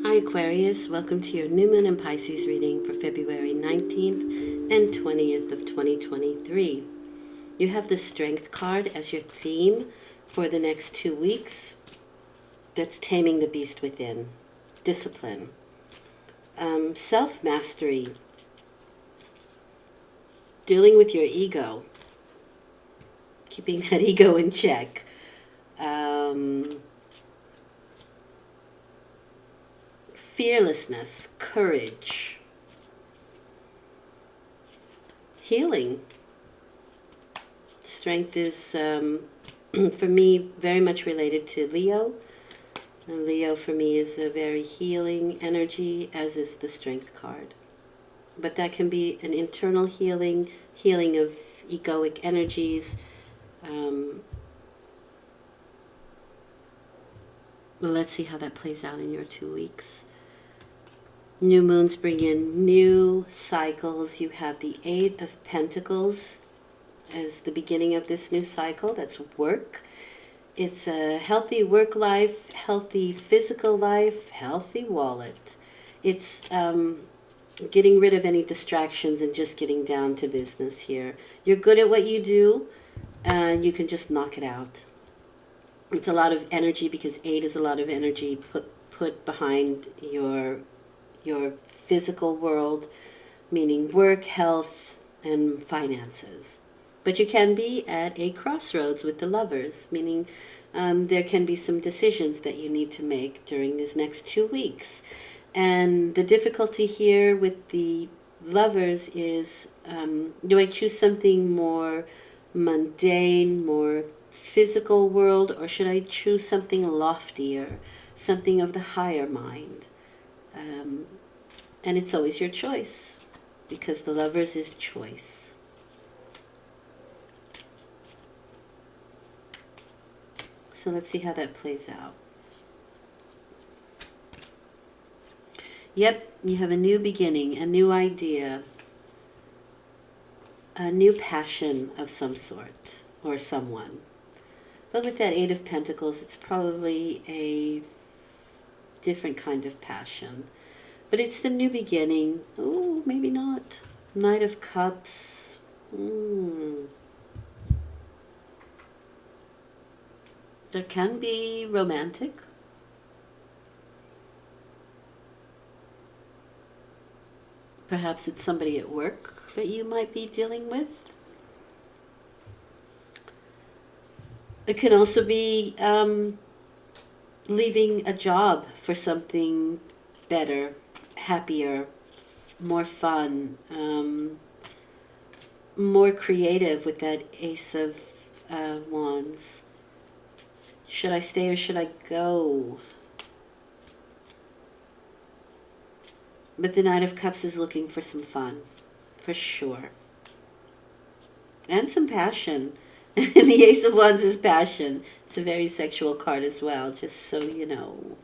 Hi Aquarius, welcome to your New Moon and Pisces reading for February 19th and 20th of 2023. You have the Strength card as your theme for the next 2 weeks. That's taming the beast within, discipline, self-mastery, dealing with your ego, keeping that ego in check, fearlessness, courage, healing. Strength is, for me, very much related to Leo. And Leo, for me, is a very healing energy, as is the Strength card. But that can be an internal healing, healing of egoic energies. Let's see how that plays out in your 2 weeks. New moons bring in new cycles. You have the Eight of Pentacles as the beginning of this new cycle. That's work. It's a healthy work life, healthy physical life, healthy wallet. It's getting rid of any distractions and just getting down to business here. You're good at what you do, and you can just knock it out. It's a lot of energy because 8 is a lot of energy put behind your physical world, meaning work, health, and finances. But you can be at a crossroads with the Lovers, meaning there can be some decisions that you need to make during these next 2 weeks. And the difficulty here with the Lovers is, do I choose something more mundane, more physical world, or should I choose something loftier, something of the higher mind? And it's always your choice, because the Lovers is choice. So let's see how that plays out. Yep, you have a new beginning, a new idea, a new passion of some sort, or someone. But with that Eight of Pentacles, it's probably a different kind of passion. But it's the new beginning. Oh, maybe not. Knight of Cups. That can be romantic. Perhaps it's somebody at work that you might be dealing with. It can also be leaving a job for something better, happier, more fun, more creative with that Ace of Wands. Should I stay or should I go? But the Knight of Cups is looking for some fun, for sure. And some passion. And the Ace of Wands is passion. It's a very sexual card as well, just so you know.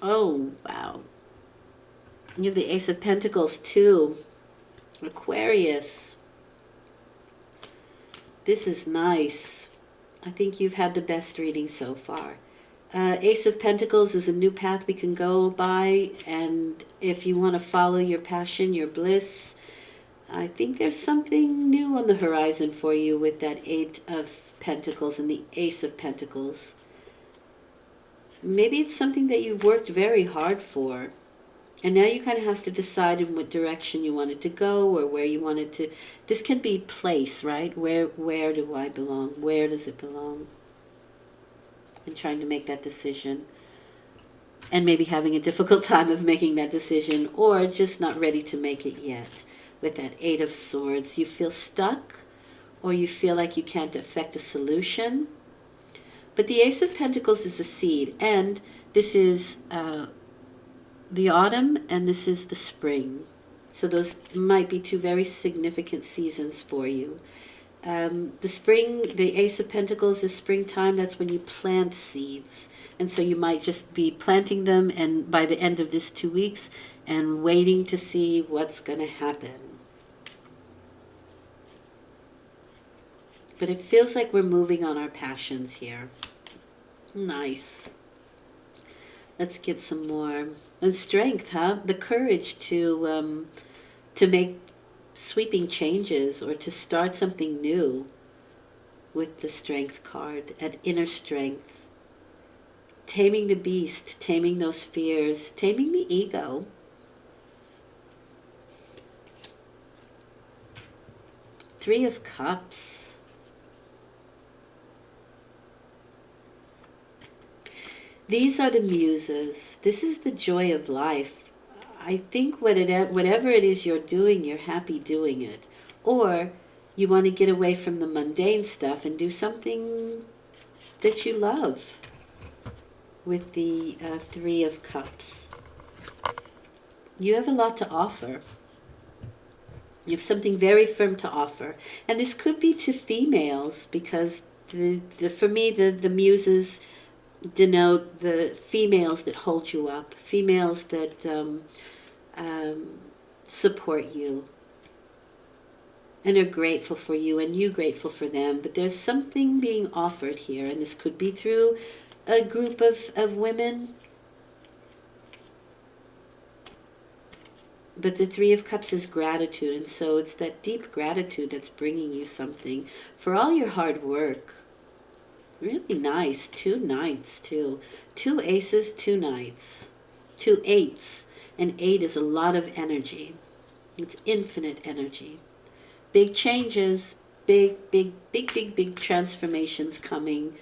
Oh, wow. You have the Ace of Pentacles, too. Aquarius. This is nice. I think you've had the best reading so far. Ace of Pentacles is a new path we can go by, and if you want to follow your passion, your bliss, I think there's something new on the horizon for you with that Eight of Pentacles and the Ace of Pentacles. Maybe it's something that you've worked very hard for, and now you kind of have to decide in what direction you want it to go, or where you want it to. This can be place, right? Where do I belong? Where does it belong? And trying to make that decision. And maybe having a difficult time of making that decision, or just not ready to make it yet. With that Eight of Swords, you feel stuck, or you feel like you can't affect a solution. But the Ace of Pentacles is a seed, and this is the autumn, and this is the spring. So those might be two very significant seasons for you. The spring, the Ace of Pentacles is springtime. That's when you plant seeds. And so you might just be planting them, and by the end of this 2 weeks, and waiting to see what's going to happen. But it feels like we're moving on our passions here. Nice. Let's get some more. And strength, huh? The courage to make sweeping changes or to start something new with the strength card at inner strength. Taming the beast, taming those fears, taming the ego. Three of Cups. These are the muses. This is the joy of life. I think whatever it is you're doing, you're happy doing it. Or you want to get away from the mundane stuff and do something that you love with the Three of Cups. You have a lot to offer. You have something very firm to offer. And this could be to females because for me, the muses denote the females that hold you up, females that support you and are grateful for you and you grateful for them. But there's something being offered here, and this could be through a group of women. But the Three of Cups is gratitude, and so it's that deep gratitude that's bringing you something for all your hard work. Really nice. 2 knights, too. 2 aces, 2 knights. 2 eights. And 8 is a lot of energy. It's infinite energy. Big changes, big transformations coming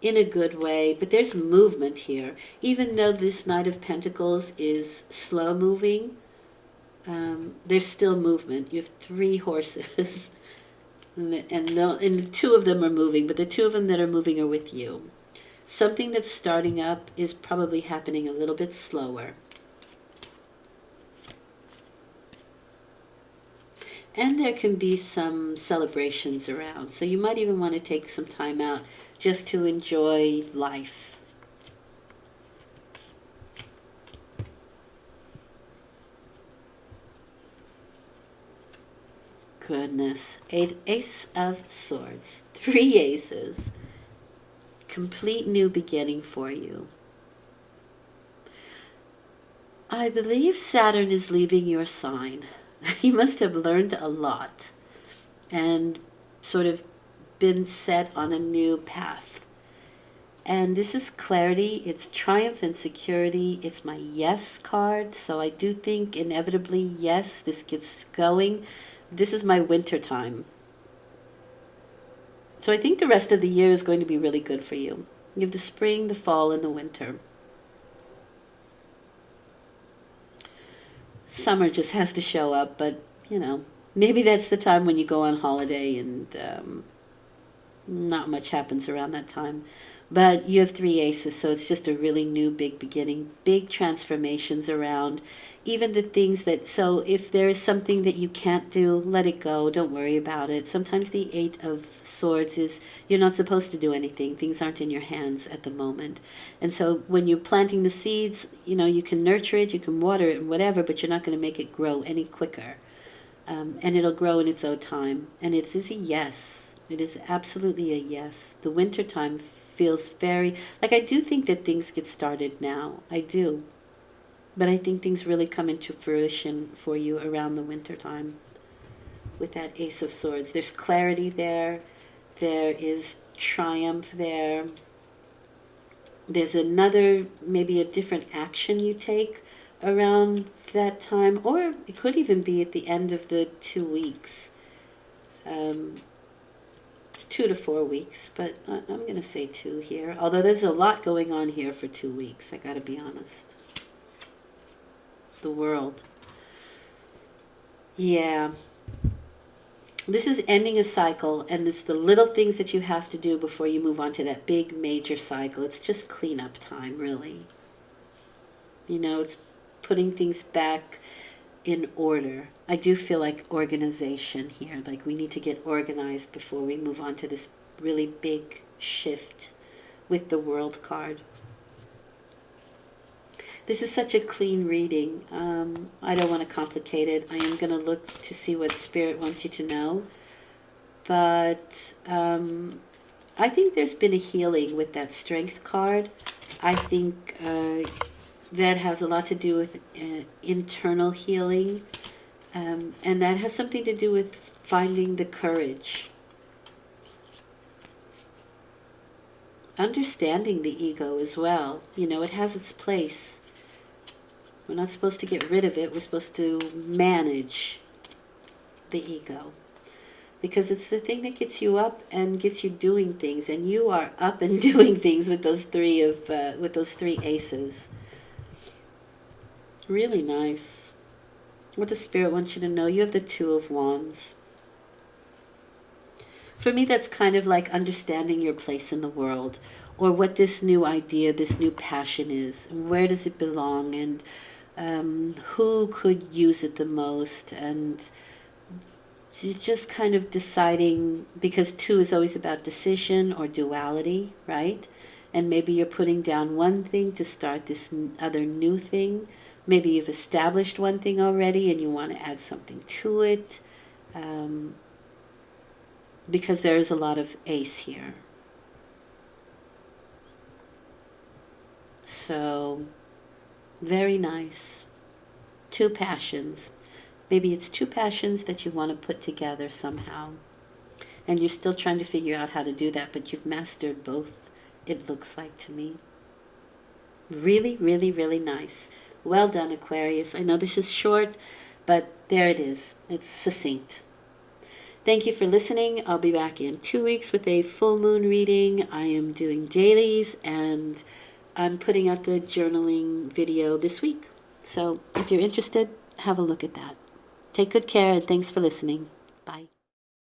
in a good way. But there's movement here. Even though this Knight of Pentacles is slow moving, there's still movement. You have 3 horses. And 2 of them are moving, but the 2 of them that are moving are with you. Something that's starting up is probably happening a little bit slower. And there can be some celebrations around. So you might even want to take some time out just to enjoy life. Goodness. Ace of Swords. 3 aces. Complete new beginning for you. I believe Saturn is leaving your sign. You must have learned a lot and sort of been set on a new path. And this is clarity, it's triumph and security, it's my yes card. So I do think inevitably, yes, this gets going. This is my winter time. So I think the rest of the year is going to be really good for you. You have the spring, the fall, and the winter. Summer just has to show up, but, maybe that's the time when you go on holiday and not much happens around that time. But you have 3 aces, so it's just a really new big beginning, big transformations around. Even the things so if there is something that you can't do, let it go. Don't worry about it. Sometimes the 8 of Swords is you're not supposed to do anything. Things aren't in your hands at the moment. And so when you're planting the seeds, you can nurture it, you can water it and whatever, but you're not going to make it grow any quicker. And it'll grow in its own time. And it is a yes. It is absolutely a yes. The winter time feels very, I do think that things get started now. I do. But I think things really come into fruition for you around the winter time with that Ace of Swords. There's clarity there. There is triumph there. There's maybe a different action you take around that time. Or it could even be at the end of the 2 weeks. 2 to 4 weeks, but I'm going to say 2 here. Although there's a lot going on here for 2 weeks, I got to be honest. The world. Yeah. This is ending a cycle, and it's the little things that you have to do before you move on to that big major cycle. It's just cleanup time, really. It's putting things back in order. I do feel like organization here, like we need to get organized before we move on to this really big shift with the World card. This is such a clean reading. I don't want to complicate it. I am going to look to see what Spirit wants you to know. But I think there's been a healing with that Strength card. I think that has a lot to do with internal healing, and that has something to do with finding the courage, understanding the ego as well. You know, it has its place. We're not supposed to get rid of it. We're supposed to manage the ego, because it's the thing that gets you up and gets you doing things, and you are up and doing things with those three aces. Really nice. What does Spirit want you to know? You have the Two of Wands. For me, that's kind of like understanding your place in the world, or what this new idea, this new passion is, and where does it belong, and who could use it the most, and just kind of deciding, because two is always about decision or duality, right? And maybe you're putting down one thing to start this other new thing. Maybe you've established one thing already and you want to add something to it. Because there is a lot of ace here. So, very nice. Two passions. Maybe it's two passions that you want to put together somehow. And you're still trying to figure out how to do that, but you've mastered both, it looks like to me. Really, really, really nice. Well done, Aquarius. I know this is short, but there it is. It's succinct. Thank you for listening. I'll be back in 2 weeks with a full moon reading. I am doing dailies, and I'm putting out the journaling video this week. So if you're interested, have a look at that. Take good care, and thanks for listening. Bye.